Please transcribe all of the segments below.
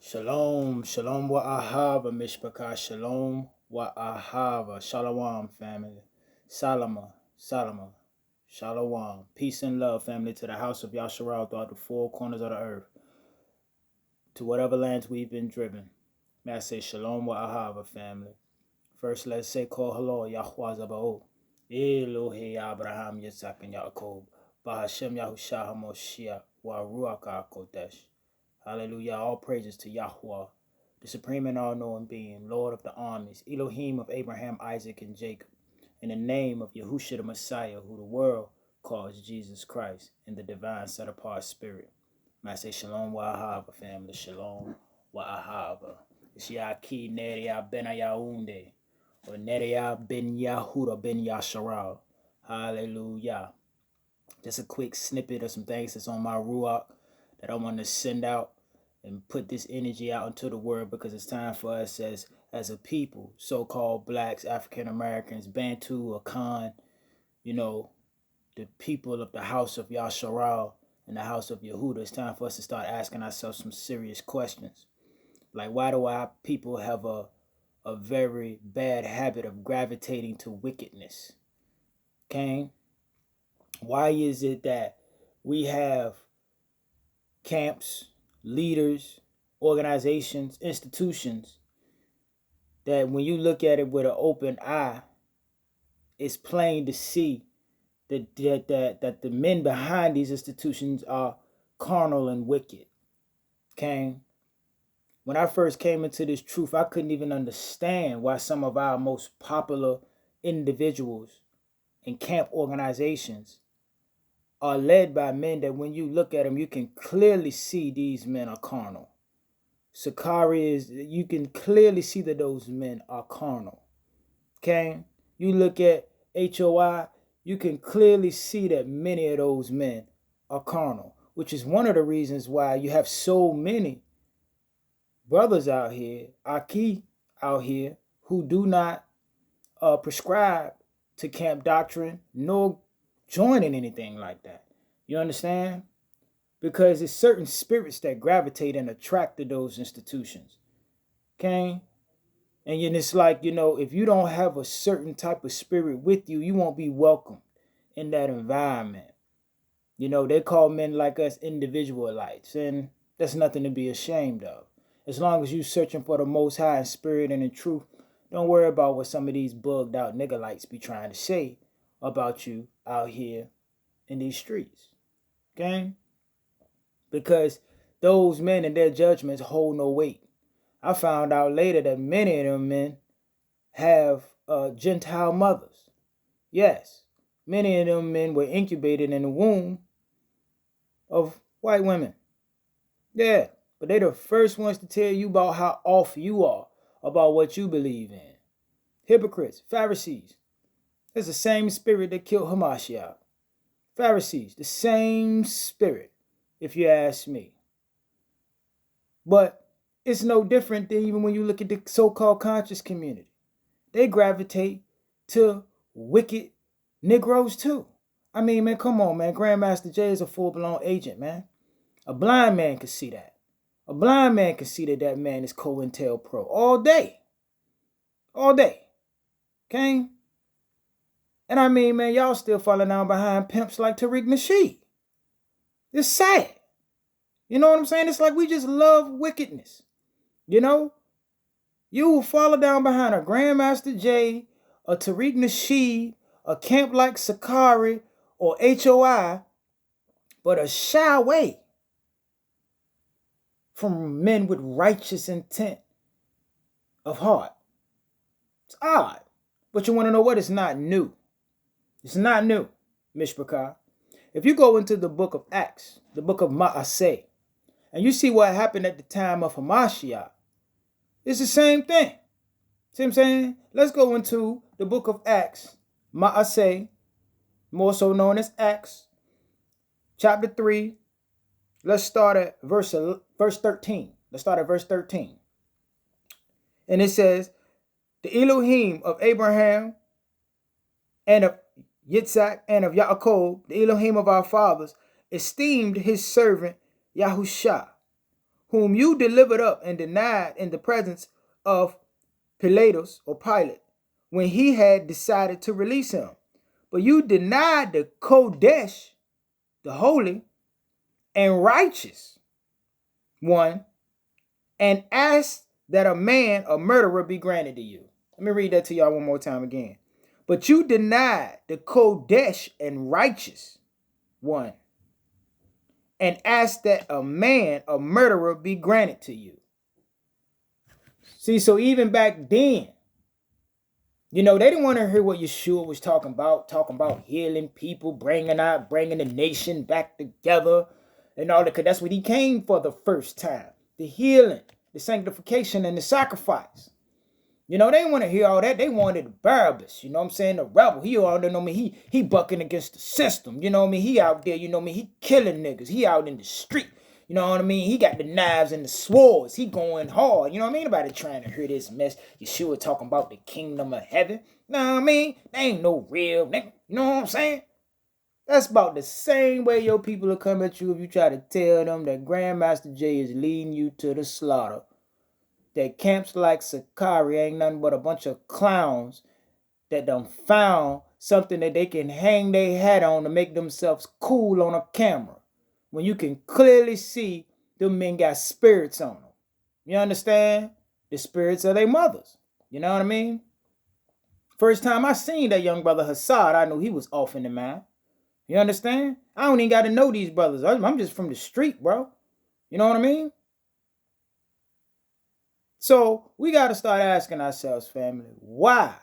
Shalom, shalom wa ahava, mishpaka, shalom wa ahava, shalom, family. Salama, shalom. Peace and love, family, to the house of Yasharal throughout the four corners of the earth, to whatever lands we've been driven. May I say shalom wa ahava, family. First, let's say call hello, Yahweh Zabao. Elohe Abraham, Yitzhak, and Yaakov. Bahashem Yahushua HaMoshiach, wa Ruach HaKodesh. Hallelujah. All praises to Yahweh, the supreme and all-knowing being, Lord of the armies, Elohim of Abraham, Isaac, and Jacob, in the name of Yahushua the Messiah, who the world calls Jesus Christ, in the divine set-apart spirit. May I say shalom wa ahava, family. Shalom wa ahava. It's Yaki Neria Ben Yaounde, or Neria Ben Yahuda Ben Yasharal. Hallelujah. Just a quick snippet of some things that's on my Ruach that I want to send out and put this energy out into the world, because it's time for us as a people, so-called blacks, African Americans, Bantu, Akan, the people of the house of Yasharal and the house of Yehuda. It's time for us to start asking ourselves some serious questions. Like, why do our people have a very bad habit of gravitating to wickedness? Okay? Why is it that we have camps, leaders, organizations, institutions that when you look at it with an open eye, it's plain to see that the men behind these institutions are carnal and wicked? Okay? When I first came into this truth, I couldn't even understand why some of our most popular individuals and camp organizations are led by men that when you look at them, you can clearly see these men are carnal. Sicarii you can clearly see that those men are carnal. Okay? You look at HOI, you can clearly see that many of those men are carnal, which is one of the reasons why you have so many brothers out here, Aki out here, who do not prescribe to camp doctrine nor join in anything like that. You understand? Because it's certain spirits that gravitate and attract to those institutions. Okay? And it's like, if you don't have a certain type of spirit with you, you won't be welcome in that environment. They call men like us individualites, and that's nothing to be ashamed of. As long as you're searching for the Most High in spirit and in truth, don't worry about what some of these bugged out niggerlights be trying to say about you out here in these streets. Okay? Because those men and their judgments hold no weight. I found out later that many of them men have Gentile mothers. Yes, many of them men were incubated in the womb of white women. Yeah, but they're the first ones to tell you about how off you are about what you believe in. Hypocrites, Pharisees. It's the same spirit that killed Hamashiach. Pharisees, the same spirit, if you ask me. But it's no different than even when you look at the so-called conscious community. They gravitate to wicked Negroes too. I mean, man, come on, man. Grandmaster Jay is a full-blown agent, man. A blind man can see that. A blind man can see that man is COINTELPRO all day. All day. Okay? And I mean, man, y'all still falling down behind pimps like Tariq Nasheed. It's sad. You know what I'm saying? It's like we just love wickedness. You will follow down behind a Grandmaster J, a Tariq Nasheed, a camp like Sicarii or HOI, but a shy away from men with righteous intent of heart. It's odd. But you want to know what? It's not new. It's not new, Mishpachah. If you go into the book of Acts, the book of Ma'aseh, and you see what happened at the time of Hamashiach, it's the same thing. See what I'm saying? Let's go into the book of Acts, Ma'aseh, more so known as Acts, chapter 3. Let's start at verse 13. Let's start at verse 13. And it says, the Elohim of Abraham and of Yitzhak and of Yaakov, the Elohim of our fathers, esteemed his servant Yahusha, whom you delivered up and denied in the presence of Pilatus or Pilate, when he had decided to release him. But you denied the Kodesh, the holy and righteous one, and asked that a man, a murderer, be granted to you. Let me read that to y'all one more time again. But you denied the Kodesh and righteous one, and asked that a man, a murderer, be granted to you. See, so even back then, they didn't want to hear what Yeshua was talking about healing people, bringing the nation back together and all that, because that's what he came for the first time, the healing, the sanctification, and the sacrifice. They didn't want to hear all that. They wanted Barabbas, the rebel. He all he bucking against the system, he out there, he killing niggas. He out in the street, he got the knives and the swords. He going hard, Nobody trying to hear this mess. Yeshua talking about the kingdom of heaven. They ain't no real nigga, you know what I'm saying? That's about the same way your people will come at you if you try to tell them that Grandmaster J is leading you to the slaughter. That camps like Sicarii ain't nothing but a bunch of clowns that done found something that they can hang their hat on to make themselves cool on a camera. When you can clearly see them men got spirits on them. You understand? The spirits of their mothers. You know what I mean? First time I seen that young brother Hassad, I knew he was off in the mind. You understand? I don't even got to know these brothers. I'm just from the street, bro. You know what I mean? So we got to start asking ourselves, family, why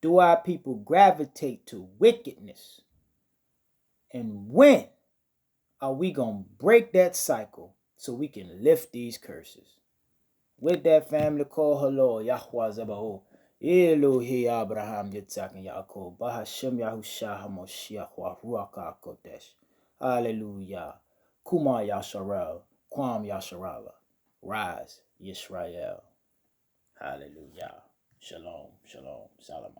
do our people gravitate to wickedness? And when are we going to break that cycle so we can lift these curses? With that, family, call hello, Yahweh Zabaoth, Elohi Abraham, Yitzhak, and Yaakov, Bahashem Yahushua HaMoshiach, Ruach HaKodesh. Hallelujah. Kuma Yasharel, Kwam Yasharala. Rise, Yisrael. Hallelujah. Shalom, shalom, salam.